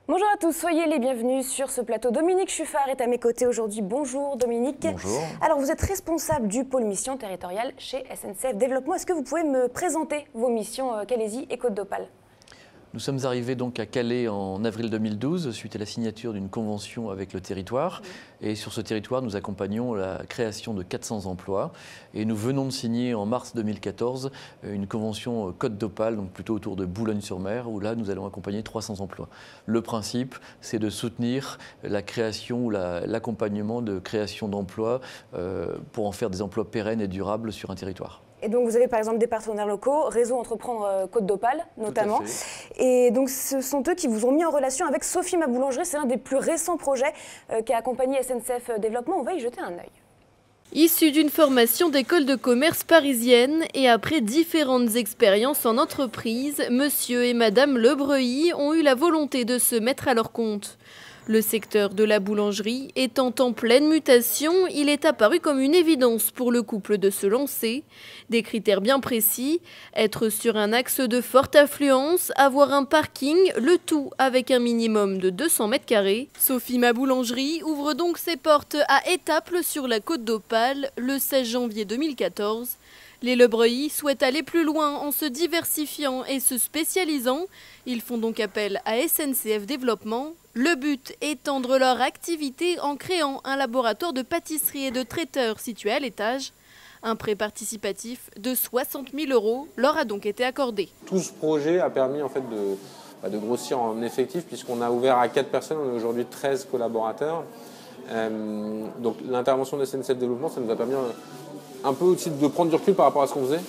Bonjour à tous, soyez les bienvenus sur ce plateau. Dominique Chuffard est à mes côtés aujourd'hui. Bonjour Dominique. Bonjour. Alors vous êtes responsable du pôle mission territoriale chez SNCF Développement. Est-ce que vous pouvez me présenter vos missions Calaisie et Côte d'Opale ? Nous sommes arrivés donc à Calais en avril 2012 suite à la signature d'une convention avec le territoire. Et sur ce territoire, nous accompagnons la création de 400 emplois. Et nous venons de signer en mars 2014 une convention Côte d'Opale, donc plutôt autour de Boulogne-sur-Mer, où là nous allons accompagner 300 emplois. Le principe, c'est de soutenir la création ou l'accompagnement de création d'emplois pour en faire des emplois pérennes et durables sur un territoire. Et donc vous avez par exemple des partenaires locaux, Réseau Entreprendre Côte d'Opale notamment. Et donc ce sont eux qui vous ont mis en relation avec Sophie Ma Boulangerie. C'est l'un des plus récents projets qui a accompagné SNCF Développement. On va y jeter un œil. Issu d'une formation d'école de commerce parisienne et après différentes expériences en entreprise, monsieur et madame Lebreuil ont eu la volonté de se mettre à leur compte. Le secteur de la boulangerie étant en pleine mutation, il est apparu comme une évidence pour le couple de se lancer. Des critères bien précis, être sur un axe de forte affluence, avoir un parking, le tout avec un minimum de 200 mètres carrés. Sophie Ma Boulangerie ouvre donc ses portes à Étaples sur la Côte d'Opale le 16 janvier 2014. Les Lebreuil souhaitent aller plus loin en se diversifiant et se spécialisant. Ils font donc appel à SNCF Développement. Le but est d'étendre leur activité en créant un laboratoire de pâtisserie et de traiteur situé à l'étage. Un prêt participatif de 60 000 € leur a donc été accordé. Tout ce projet a permis en fait de grossir en effectif puisqu'on a ouvert à 4 personnes, on est aujourd'hui 13 collaborateurs. Donc l'intervention de SNCF Développement, ça nous a permis un peu aussi de prendre du recul par rapport à ce qu'on faisait.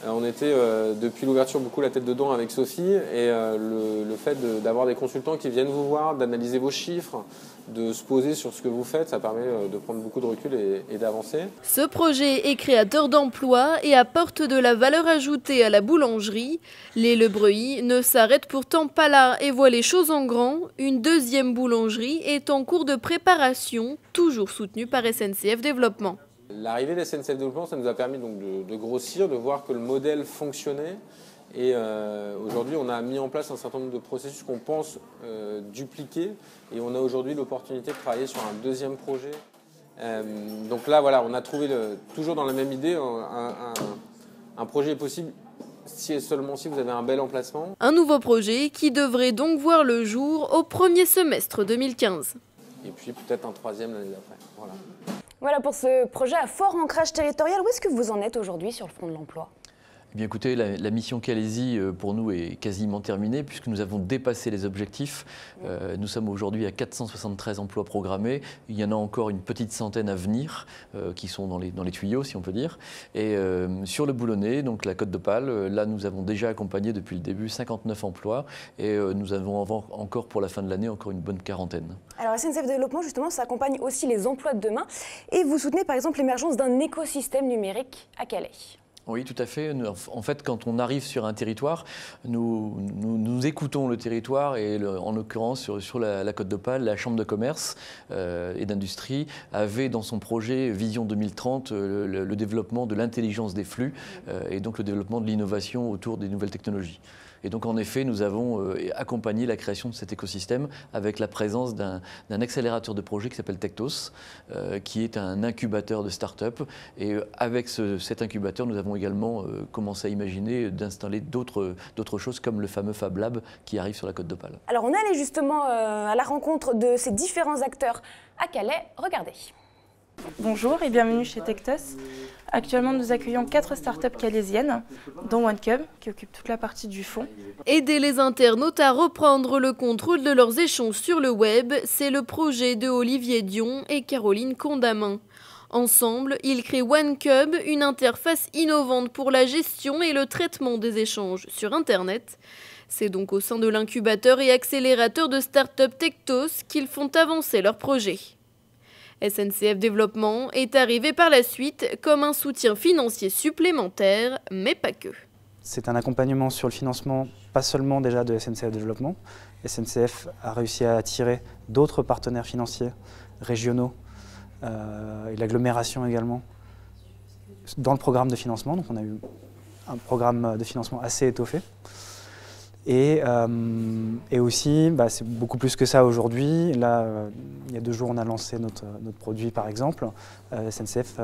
On était depuis l'ouverture beaucoup la tête dedans avec Sophie et le fait d'avoir des consultants qui viennent vous voir, d'analyser vos chiffres, de se poser sur ce que vous faites, ça permet de prendre beaucoup de recul et d'avancer. Ce projet est créateur d'emplois et apporte de la valeur ajoutée à la boulangerie. Les Lebreuil ne s'arrêtent pourtant pas là et voient les choses en grand. Une deuxième boulangerie est en cours de préparation, toujours soutenue par SNCF Développement. L'arrivée de SNCF Développement, ça nous a permis donc de grossir, de voir que le modèle fonctionnait. Et aujourd'hui, on a mis en place un certain nombre de processus qu'on pense dupliquer. Et on a aujourd'hui l'opportunité de travailler sur un deuxième projet. Donc là, voilà, on a trouvé, toujours dans la même idée, un projet possible si et seulement si vous avez un bel emplacement. Un nouveau projet qui devrait donc voir le jour au premier semestre 2015. Et puis peut-être un troisième l'année d'après. Voilà. Voilà pour ce projet à fort ancrage territorial. Où est-ce que vous en êtes aujourd'hui sur le front de l'emploi ? Eh bien écoutez, la mission Calaisie pour nous est quasiment terminée puisque nous avons dépassé les objectifs. Nous sommes aujourd'hui à 473 emplois programmés. Il y en a encore une petite centaine à venir qui sont dans les tuyaux, si on peut dire. Et sur le Boulonnais, donc la Côte d'Opale, là nous avons déjà accompagné depuis le début 59 emplois et nous avons encore pour la fin de l'année encore une bonne quarantaine. Alors SNCF Développement justement, ça accompagne aussi les emplois de demain et vous soutenez par exemple l'émergence d'un écosystème numérique à Calais. Oui, tout à fait. En fait, quand on arrive sur un territoire, nous écoutons le territoire et en l'occurrence sur la Côte d'Opale, la Chambre de commerce et d'industrie avait dans son projet Vision 2030 le développement de l'intelligence des flux et donc le développement de l'innovation autour des nouvelles technologies. Et donc en effet, nous avons accompagné la création de cet écosystème avec la présence d'un accélérateur de projet qui s'appelle Tectos, qui est un incubateur de start-up. Et avec cet incubateur, nous avons également commencé à imaginer d'installer d'autres choses comme le fameux Fab Lab qui arrive sur la Côte d'Opale. Alors on est allé justement à la rencontre de ces différents acteurs à Calais. Regardez. Bonjour et bienvenue chez Tectos. Actuellement, nous accueillons 4 startups calaisiennes, dont OneCub, qui occupe toute la partie du fond. Aider les internautes à reprendre le contrôle de leurs échanges sur le web, c'est le projet de Olivier Dion et Caroline Condamin. Ensemble, ils créent OneCub, une interface innovante pour la gestion et le traitement des échanges sur Internet. C'est donc au sein de l'incubateur et accélérateur de start-up Tectos qu'ils font avancer leur projet. SNCF Développement est arrivé par la suite comme un soutien financier supplémentaire, mais pas que. C'est un accompagnement sur le financement, pas seulement déjà de SNCF Développement. SNCF a réussi à attirer d'autres partenaires financiers régionaux et l'agglomération également dans le programme de financement. Donc on a eu un programme de financement assez étoffé. Et aussi, c'est beaucoup plus que ça aujourd'hui. Là, il y a 2 jours, on a lancé notre produit, par exemple. SNCF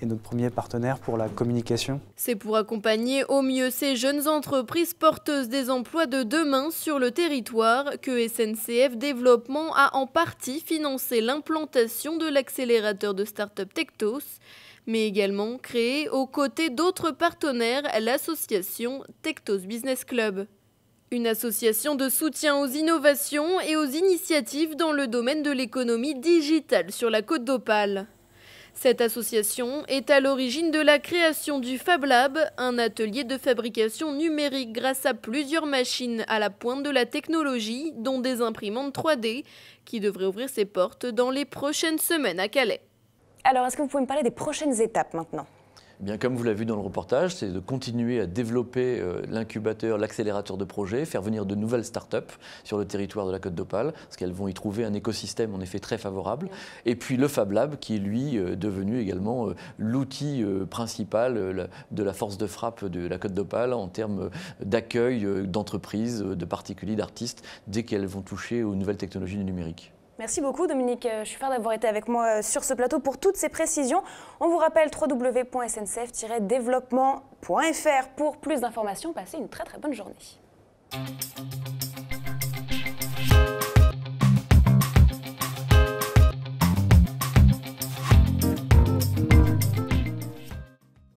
est notre premier partenaire pour la communication. C'est pour accompagner au mieux ces jeunes entreprises porteuses des emplois de demain sur le territoire que SNCF Développement a en partie financé l'implantation de l'accélérateur de start-up Tectos, mais également créé aux côtés d'autres partenaires l'association Tectos Business Club. Une association de soutien aux innovations et aux initiatives dans le domaine de l'économie digitale sur la Côte d'Opale. Cette association est à l'origine de la création du Fab Lab, un atelier de fabrication numérique grâce à plusieurs machines à la pointe de la technologie, dont des imprimantes 3D, qui devraient ouvrir ses portes dans les prochaines semaines à Calais. Alors, est-ce que vous pouvez me parler des prochaines étapes maintenant ? Bien, comme vous l'avez vu dans le reportage, c'est de continuer à développer l'incubateur, l'accélérateur de projets, faire venir de nouvelles start-up sur le territoire de la Côte d'Opale, parce qu'elles vont y trouver un écosystème en effet très favorable. Et puis le Fab Lab, qui est lui devenu également l'outil principal de la force de frappe de la Côte d'Opale en termes d'accueil d'entreprises, de particuliers, d'artistes, dès qu'elles vont toucher aux nouvelles technologies du numérique. Merci beaucoup Dominique Schuffer d'avoir été avec moi sur ce plateau pour toutes ces précisions. On vous rappelle www.sncf-développement.fr pour plus d'informations. Passez une très bonne journée.